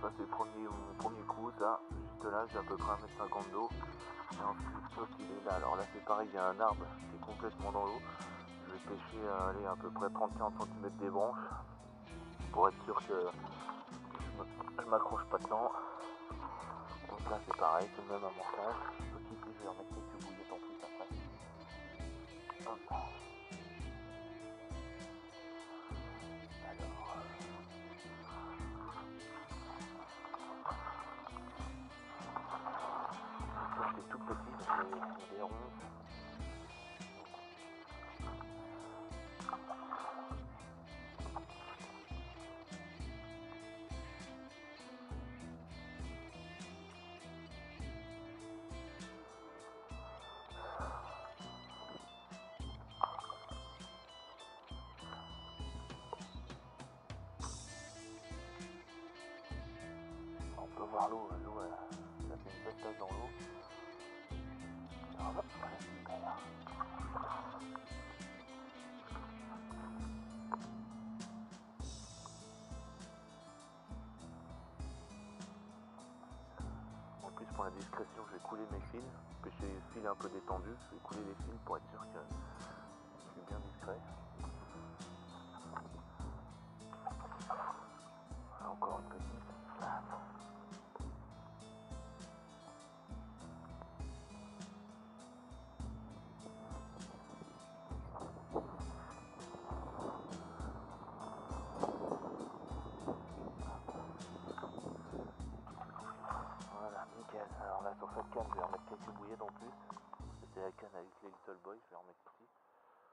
Ça c'est mon premier coup, ça, juste là, j'ai à peu près 1,50 m d'eau. Et ensuite, l'autre il est là. Alors là c'est pareil, il y a un arbre qui est complètement dans l'eau. Je vais pêcher à peu près 30-40 cm des branches pour être sûr que je m'accroche pas dedans. Donc là c'est pareil, c'est le même amorçage. Petit peu, je vais remettre quelques bouillettes en plus après. Hop. Alors. Ça c'est tout petit, donc c'est des ronds. On peut voir l'eau, ça fait une belle tache dans l'eau. Voilà, super. En plus pour la discrétion, je vais couler mes fils, parce que j'ai les fils un peu détendus, je vais couler les fils pour être sûr que je suis bien discret. Voilà, encore une petite. Voilà, nickel. Alors là sur cette canne, je vais remettre quelques bouillettes en plus. C'était la canne avec les Little Boys, je vais remettre ici. Donc, je vais remettre.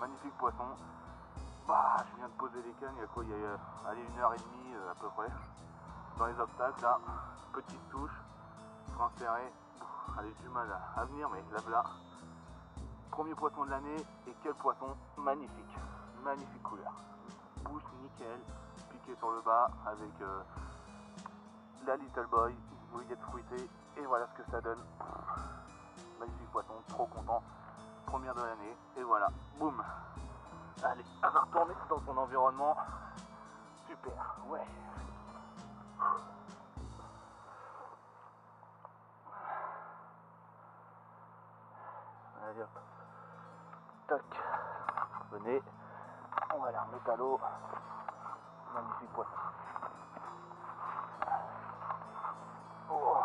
Magnifique poisson. Bah, je viens de poser les cannes, il y a quoi? Il y a allez, 1h30 à peu près. Dans les obstacles, là, petite touche, frein serré. Allez, j'ai du mal à venir, mais là, voilà. Premier poisson de l'année, et quel poisson magnifique. Magnifique couleur. Bouche nickel, piqué sur le bas avec la Little Boy, bouillette fruitée, et voilà ce que ça donne. Magnifique poisson, trop content. Première de l'année, et voilà, boum. Allez, elle va retourner dans son environnement. Super, ouais. Allez hop. Tac. Venez. On va la remettre à l'eau. Magnifique poisson. Oh.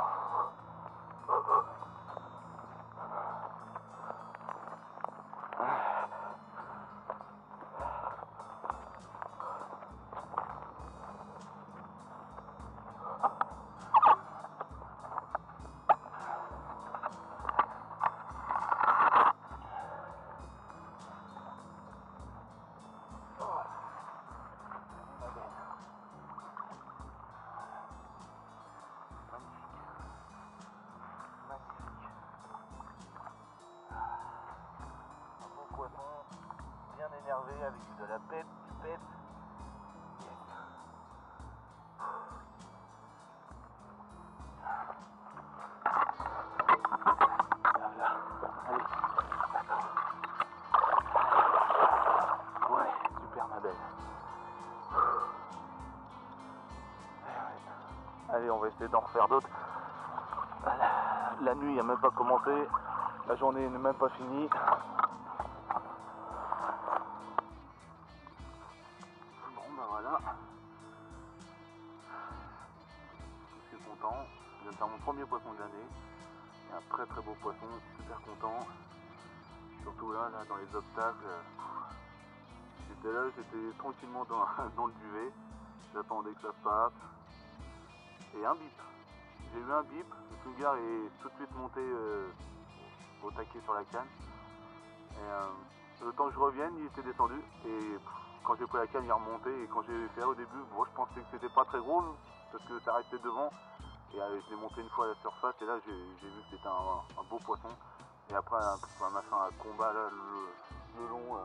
Bien énervé avec de la pète, du pète. Yes. Voilà. Allez. Ouais, super ma belle. Allez, on va essayer d'en refaire d'autres. La nuit n'a même pas commencé. La journée n'est même pas finie. Voilà, je suis content, je viens de faire mon premier poisson de l'année, un très très beau poisson, super content, surtout là dans les obstacles, j'étais tranquillement dans le duvet, j'attendais que ça se passe, et un bip, j'ai eu un bip, le flugar est tout de suite monté au taquet sur la canne, et le temps que je revienne il était descendu, et quand j'ai pris la canne il est remonté, et quand j'ai fait au début, bon, je pensais que c'était pas très gros parce que ça restait devant, et je l'ai monté une fois à la surface, et là j'ai vu que c'était un beau poisson, et après un machin à combat là, le long,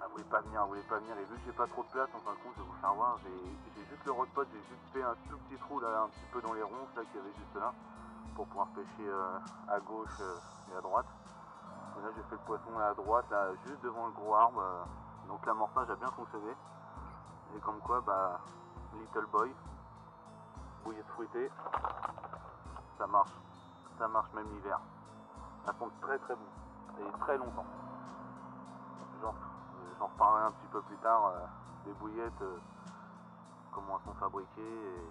elle voulait pas venir, et vu que j'ai pas trop de place, en fin de compte je vais vous faire voir, j'ai juste le rodpot, j'ai juste fait un tout petit trou là, un petit peu dans les ronces là qu'il y avait juste là, pour pouvoir pêcher à gauche et à droite. Et là j'ai fait le poisson à droite, là, juste devant le gros arbre, donc l'amorçage a bien fonctionné. Et comme quoi, bah, Little Boy, bouillette fruitée, ça marche même l'hiver. Elles sont très très bon, et très longtemps. J'en reparlerai un petit peu plus tard, des bouillettes, comment elles sont fabriquées, et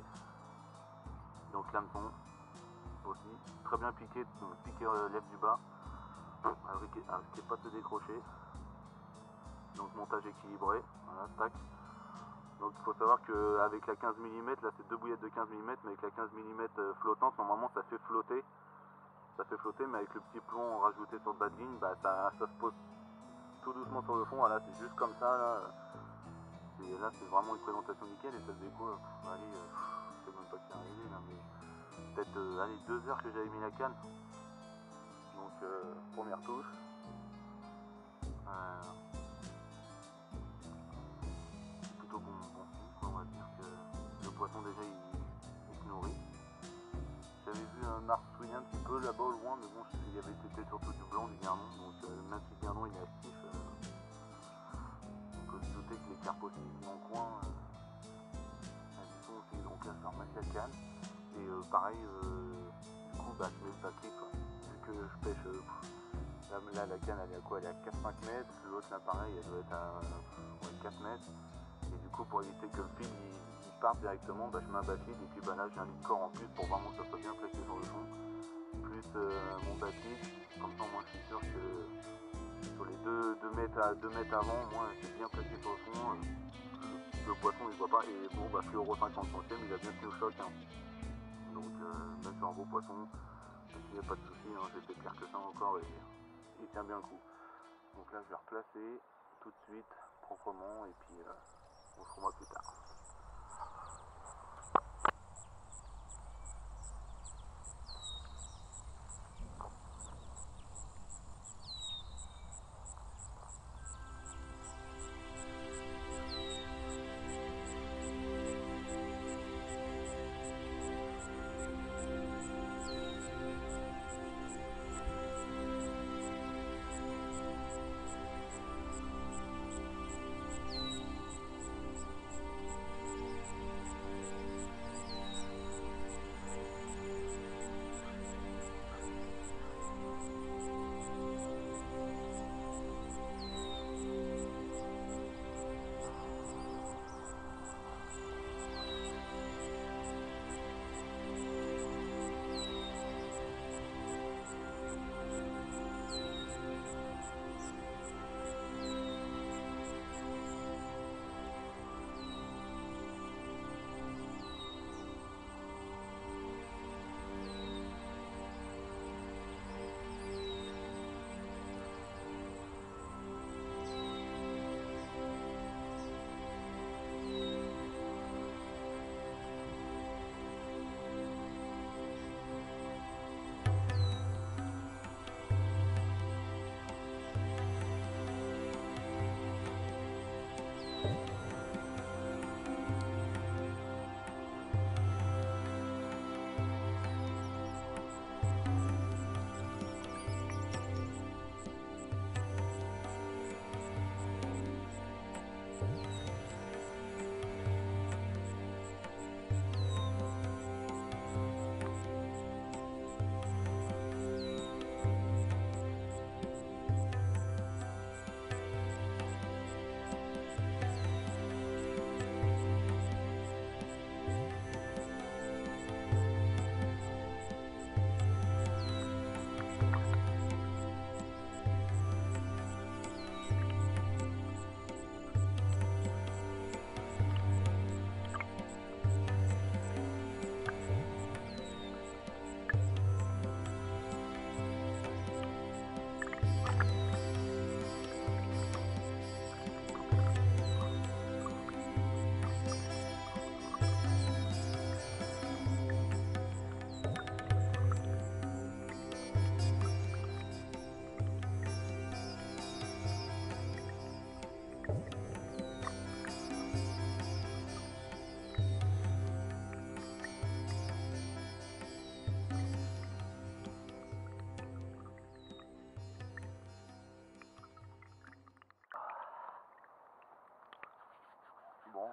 donc l'hameçon aussi, très bien piqué lèvre du bas, avec pas de se décrocher. Donc montage équilibré, voilà, tac. Donc il faut savoir qu'avec la 15 mm, là c'est deux bouillettes de 15 mm, mais avec la 15 mm flottante, normalement ça fait flotter, mais avec le petit plomb rajouté sur le bas de ligne, bah, ça se pose tout doucement sur le fond. Voilà, c'est juste comme ça, là c'est vraiment une présentation nickel, et ça faisait quoi, allez, je sais même pas si c'est arrivé là, mais peut-être allez, 2 heures que j'avais mis la canne. Donc première touche. Plutôt bon signe, on va dire que le poisson déjà il se nourrit. J'avais vu un marsouiller un petit peu là-bas au loin, mais bon, il y avait été surtout du blanc, du guernon, donc même si le guernon il est actif, on peut se douter que les carpes aussi dans le coin, elles sont aussi, donc là je vais remettre la canne, et pareil, du coup bah je mets le paquet quoi, vu que je pêche, là la canne elle est à quoi, elle est à 4-5 mètres, l'autre là pareil elle doit être à 4 mètres, et du coup pour éviter que le fil il parte directement, bah, je mets un bas-fil, et puis bah, là j'ai un lit de corps en plus pour vraiment que ça soit bien placé sur le fond, plus mon bas-fil, comme ça moi je suis sûr que sur les 2 mètres avant, moi c'est bien placé sur le fond, le poisson il voit pas, et bon bah fluoro 50 centièmes, il a bien tenu au choc, hein. Donc même sur un beau poisson, il n'y a pas de souci, hein, j'ai fait pire que ça encore, et il tient bien le coup. Donc là je vais replacer tout de suite proprement, et puis on se revoit plus tard.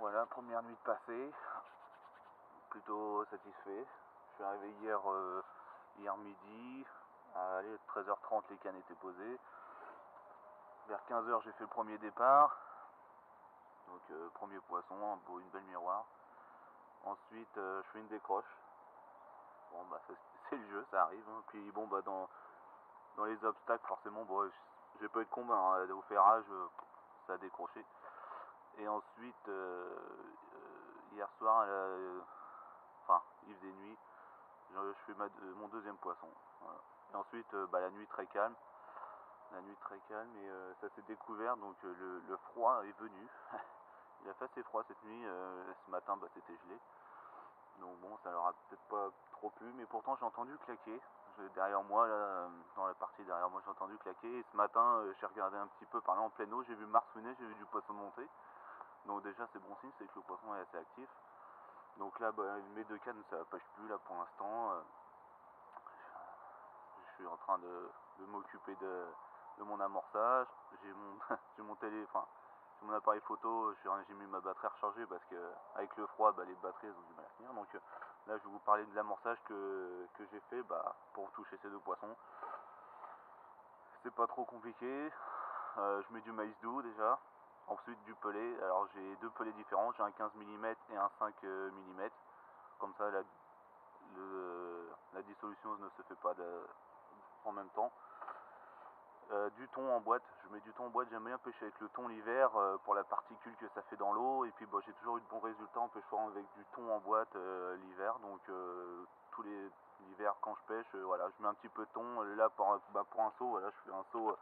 voilà, première nuit de passée, plutôt satisfait. Je suis arrivé hier midi, allez, 13h30 les cannes étaient posées. Vers 15h j'ai fait le premier départ, donc premier poisson, une belle miroir. Ensuite je fais une décroche. Bon bah c'est le jeu, ça arrive. Hein. Puis bon bah dans les obstacles forcément, bon, j'ai pas eu de combat, hein. Au ferrage ça a décroché. Et ensuite hier soir, enfin il faisait nuit, je fais mon deuxième poisson. Voilà. Et ensuite la nuit très calme. Et ça s'est découvert, donc le froid est venu. Il a fait assez froid cette nuit, ce matin c'était gelé. Donc bon, ça leur a peut-être pas trop plu, mais pourtant j'ai entendu claquer. Derrière moi, là, dans la partie derrière moi, j'ai entendu claquer. Et ce matin, j'ai regardé un petit peu par là en pleine eau, j'ai vu marsouiner, j'ai vu du poisson monter. Donc déjà c'est bon signe, c'est que le poisson est assez actif. Donc là, mes deux cannes, ça pêche plus là pour l'instant. Je suis en train de m'occuper de mon amorçage. J'ai mon j'ai mon appareil photo, j'ai mis ma batterie rechargée parce que avec le froid, les batteries elles ont du mal à tenir. Donc là, je vais vous parler de l'amorçage que j'ai fait pour toucher ces deux poissons. C'est pas trop compliqué. Je mets du maïs doux déjà. Ensuite du pelé. Alors j'ai deux pelés différents. J'ai un 15 mm et un 5 mm. Comme ça, la dissolution ne se fait pas en même temps. Du thon en boîte, je mets du thon en boîte, j'aime bien pêcher avec le thon l'hiver pour la particule que ça fait dans l'eau, et puis j'ai toujours eu de bons résultats en pêchant avec du thon en boîte l'hiver, donc l'hiver quand je pêche, voilà, je mets un petit peu de thon, là pour un seau, voilà, je fais un seau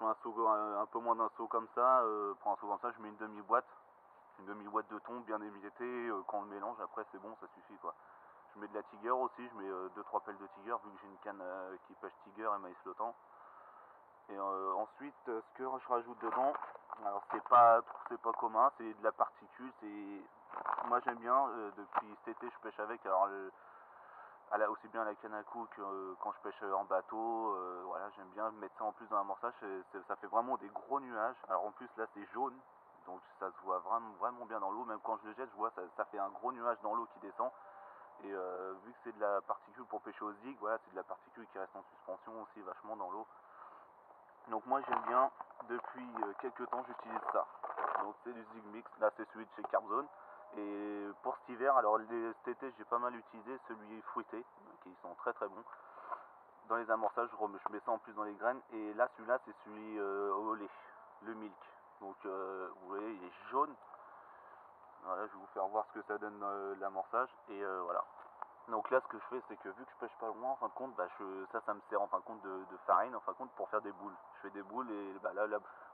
un peu moins d'un seau comme ça, pour un seau comme ça je mets une demi-boîte de thon bien émietté, quand on le mélange après c'est bon, ça suffit quoi. Je mets de la tiger aussi, je mets 2-3 pelles de tiger vu que j'ai une canne qui pêche tiger et maïs flottant. Et ensuite, ce que je rajoute dedans, alors c'est pas commun, c'est de la particule. Moi j'aime bien, depuis cet été je pêche avec. Alors aussi bien à la canne à coups que quand je pêche en bateau. Voilà, j'aime bien mettre ça en plus dans l'amorçage. Ça fait vraiment des gros nuages. Alors en plus là c'est jaune, donc ça se voit vraiment bien dans l'eau. Même quand je le jette, je vois ça fait un gros nuage dans l'eau qui descend. Et vu que c'est de la particule pour pêcher au zig, voilà, c'est de la particule qui reste en suspension aussi vachement dans l'eau. Donc moi j'aime bien, depuis quelques temps j'utilise ça. Donc c'est du Zig Mix, là c'est celui de chez Carpzone. Et pour cet hiver, alors cet été j'ai pas mal utilisé celui fruité, qui sont très très bons. Dans les amorçages je mets ça en plus dans les graines. Et là celui-là c'est celui au lait, le milk. Donc vous voyez il est jaune. Voilà, je vais vous faire voir ce que ça donne l'amorçage. Et voilà. Donc là ce que je fais c'est que vu que je pêche pas loin, en fin de compte ça me sert en fin de compte de farine en fin de compte pour faire des boules. Je fais des boules et là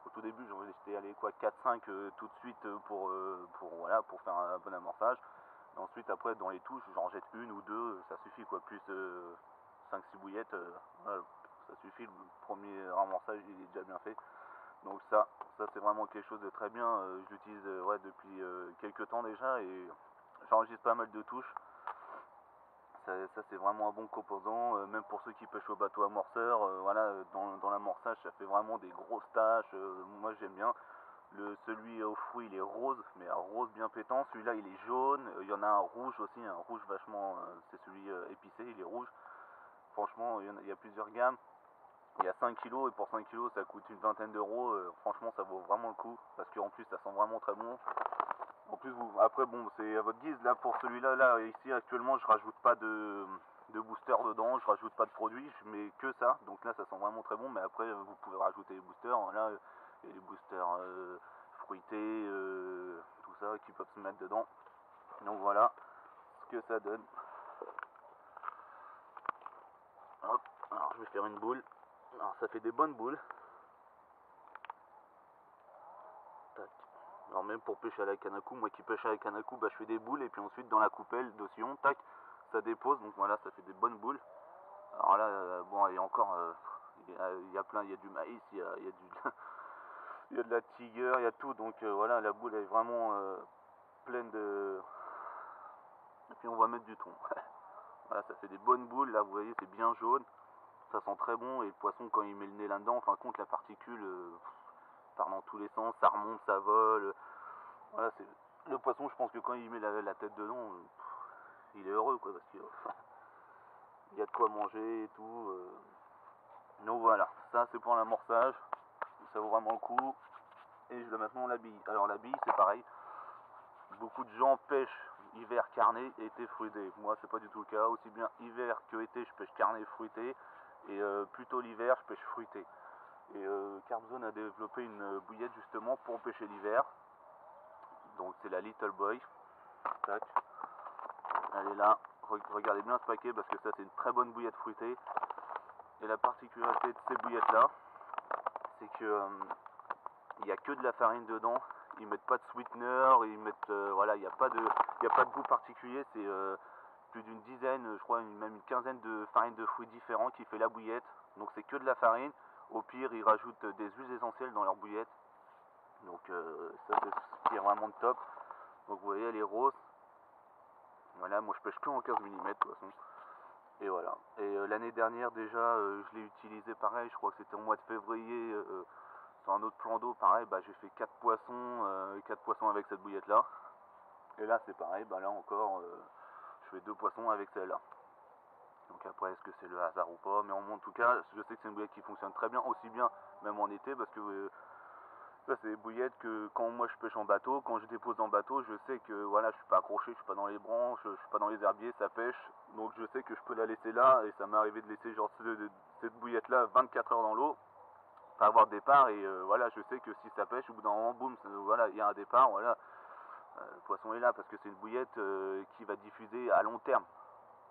au tout début j'étais allé 4-5 tout de suite pour faire un bon amorçage. Et ensuite après dans les touches j'en jette une ou deux, ça suffit quoi, plus 5-6 bouillettes, voilà, ça suffit, le premier amorçage il est déjà bien fait. Donc ça c'est vraiment quelque chose de très bien, je l'utilise depuis quelques temps déjà et j'enregistre pas mal de touches. Ça c'est vraiment un bon composant, même pour ceux qui pêchent au bateau amorceur, voilà, dans l'amorçage ça fait vraiment des grosses taches, moi j'aime bien. Celui aux fruits il est rose, mais un rose bien pétant, celui-là il est jaune, il y en a un rouge aussi, un rouge vachement, c'est celui épicé, il est rouge. Franchement il y a plusieurs gammes, il y a 5 kilos et pour 5 kilos ça coûte une vingtaine d'euros, franchement ça vaut vraiment le coup, parce qu'en plus ça sent vraiment très bon. En plus, après, bon, c'est à votre guise. Là, pour celui-là, ici, actuellement, je rajoute pas de booster dedans, je rajoute pas de produit, je mets que ça. Donc là, ça sent vraiment très bon. Mais après, vous pouvez rajouter les boosters. Là, il y a les boosters fruités, tout ça, qui peuvent se mettre dedans. Donc voilà ce que ça donne. Hop, alors je vais faire une boule. Alors, ça fait des bonnes boules. Tac. Alors même pour pêcher à la canne à coups, moi qui pêche à la canne à coups, je fais des boules et puis ensuite dans la coupelle d'Océan, tac, ça dépose, donc voilà, ça fait des bonnes boules. Alors là, bon, il y a encore, il y a plein, il y a du maïs, il y a il y a de la tiger, il y a tout, donc voilà, la boule est vraiment pleine de... Et puis on va mettre du thon. Voilà, ça fait des bonnes boules, là vous voyez, c'est bien jaune, ça sent très bon, et le poisson quand il met le nez là-dedans, en fin de compte, la particule part dans tous les sens, ça remonte, ça vole, voilà, Le poisson, je pense que quand il met la tête dedans, il est heureux quoi, parce qu'il y a de quoi manger et tout. Donc voilà, ça c'est pour l'amorçage, ça vaut vraiment le coup. Et je dois maintenant la bille. Alors la bille c'est pareil, beaucoup de gens pêchent hiver carné, été fruité. Moi c'est pas du tout le cas, aussi bien hiver que été je pêche carné et fruité, et plutôt l'hiver je pêche fruité. Et Carpzone a développé une bouillette justement pour pêcher l'hiver. Donc c'est la Little Boy. Tac. Elle est là. Regardez bien ce paquet parce que ça c'est une très bonne bouillette fruitée. Et la particularité de ces bouillettes là, c'est que il n'y a que de la farine dedans. Ils mettent pas de sweetener, ils mettent voilà, il n'y a pas de goût particulier. C'est plus d'une dizaine, je crois même une quinzaine de farines de fruits différents qui fait la bouillette. Donc c'est que de la farine. Au pire, ils rajoutent des huiles essentielles dans leur bouillette. Donc ça c'est ce qui est vraiment le top. Donc vous voyez, elle est rose. Voilà, moi je pêche que en 15 mm de toute façon. Et voilà. Et l'année dernière déjà, je l'ai utilisé pareil, je crois que c'était au mois de février, sur un autre plan d'eau, pareil, bah, j'ai fait 4 poissons avec cette bouillette là. Et là c'est pareil, bah là encore, je fais 2 poissons avec celle-là. Donc après, est-ce que c'est le hasard ou pas? Mais en tout cas, je sais que c'est une bouillette qui fonctionne très bien, aussi bien même en été, parce que ça c'est des bouillettes que quand moi je pêche en bateau, quand je dépose en bateau, je sais que voilà, je suis pas accroché, je suis pas dans les branches, je suis pas dans les herbiers, ça pêche, donc je sais que je peux la laisser là, et ça m'est arrivé de laisser genre cette bouillette là 24 heures dans l'eau, pas avoir de départ, et voilà, je sais que si ça pêche, au bout d'un moment, boum, voilà, il y a un départ, voilà, le poisson est là, parce que c'est une bouillette qui va diffuser à long terme,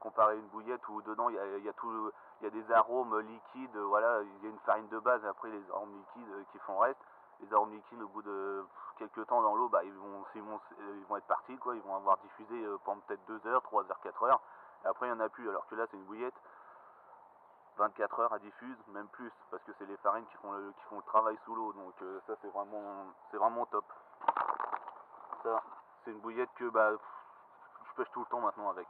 comparé à une bouillette où dedans il y a des arômes liquides, voilà, il y a une farine de base, et après les arômes liquides qui font le reste. Les arômes liquides au bout de quelques temps dans l'eau, bah, ils vont être partis, quoi, ils vont avoir diffusé pendant peut-être 2 heures, 3 heures, 4 heures, et après il n'y en a plus, alors que là c'est une bouillette, 24 heures à diffuse, même plus, parce que c'est les farines qui font le travail sous l'eau, donc ça c'est vraiment top. Ça, c'est une bouillette que bah, je pêche tout le temps maintenant avec.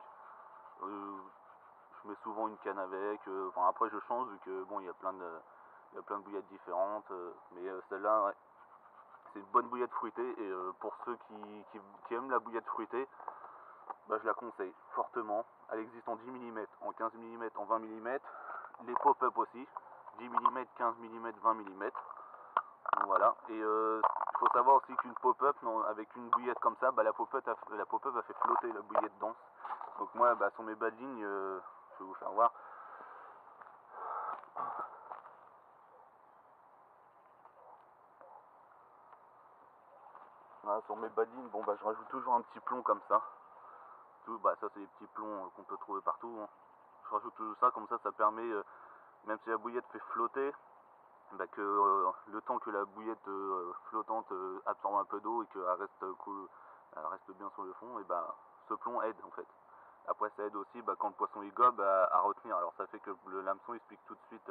Je mets souvent une canne avec, enfin après je change vu que bon il y a plein de bouillettes différentes, mais celle-là ouais, c'est une bonne bouillette fruitée, et pour ceux qui aiment la bouillette fruitée, bah, je la conseille fortement. Elle existe en 10 mm, en 15 mm, en 20 mm, les pop-up aussi, 10 mm, 15 mm, 20 mm. Voilà, et il faut savoir aussi qu'une pop-up avec une bouillette comme ça, bah, la pop-up a fait flotter la bouillette dense. Donc moi bah, sur mes badines, je vais vous faire voir. Voilà, sur mes badines, bon bah je rajoute toujours un petit plomb comme ça. Bah ça c'est des petits plombs qu'on peut trouver partout, hein. Je rajoute tout ça, comme ça permet, même si la bouillette fait flotter, bah, que le temps que la bouillette flottante absorbe un peu d'eau et qu'elle reste cool, elle reste bien sur le fond, et bah ce plomb aide en fait. Après ça aide aussi bah, quand le poisson il gobe à retenir, alors ça fait que le hameçon il se pique tout de suite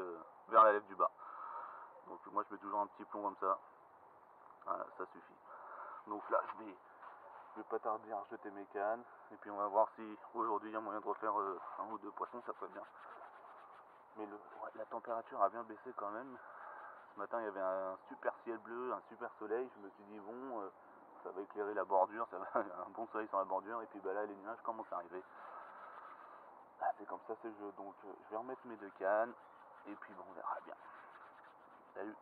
vers la lèvre du bas. Donc moi je mets toujours un petit plomb comme ça, voilà, ça suffit. Donc là je vais pas tarder à rejeter mes cannes, et puis on va voir si aujourd'hui il y a moyen de refaire un ou 2 poissons, ça serait bien. Mais la température a bien baissé quand même. Ce matin il y avait un super ciel bleu, un super soleil, je me suis dit bon, ça va éclairer la bordure, ça va un bon soleil sur la bordure, et puis bah là les nuages commencent à arriver. Ah, c'est comme ça c'est le jeu, donc je vais remettre mes 2 cannes, et puis bon on verra bien. Salut.